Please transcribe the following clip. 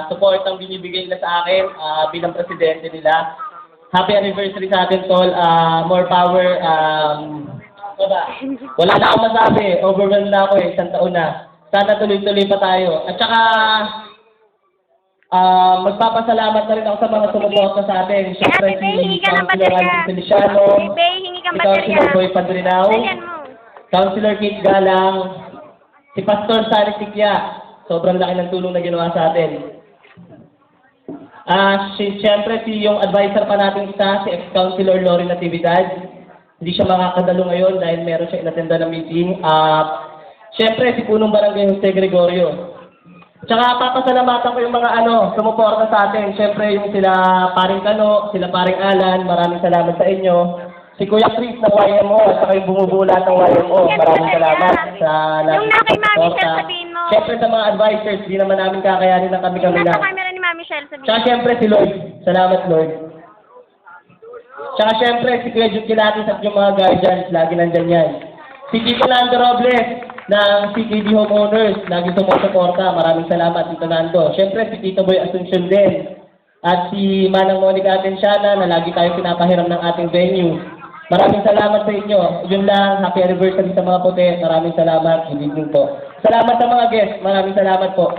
support ang binibigay nila sa akin bilang presidente nila. Happy anniversary sa atin, Tol. More power. Ano ba? Wala na akong masabi. Overwhelmed na ako isang taon na. Sana tuloy-tuloy pa tayo. At saka, magpapasalamat na rin ako sa mga sumuporta sa atin. Siyempre si Councilor Alvin Feliciano, si Councilor Boy Padrinao, Councilor Kate Galang, si Pastor Sari Sikya. Sobrang laki ng tulong na ginawa sa atin. Siyempre yung advisor pa natin isa, si ex-councilor Lori Natividad. Hindi siya makakadalo ngayon dahil meron siya inattenda na meeting. Siyempre si Punong Barangay Jose Gregorio. Tsaka papasalamatan ko yung mga sumuporta sa atin. Siyempre yung sila Paring Kano, sila Paring Alan, maraming salamat sa inyo. Si Kuya Chris ng YMO at saka yung bumubulat ng YMO. Maraming salamat sa lahat ng suporta. Siyempre sa mga advisors, di naman namin kakayanin ng kami-kami lang. Tsaka siyempre si Lord. Salamat Lord. Tsaka siyempre si Kuya Jude Kilatis at yung mga guardians, lagi nandyan yan. Si Tito Nando Robles ng CKD Homeowners, lagi sumusuporta. Maraming salamat Tito Nando. Siyempre si Tito Boy Asuncion din. At si Manang Monica Atenciana na lagi tayong pinapahiram ng ating venue. Maraming salamat sa inyo. Yun lang, happy anniversary sa mga puti. Maraming salamat. Hindi po. Salamat sa mga guests. Maraming salamat po.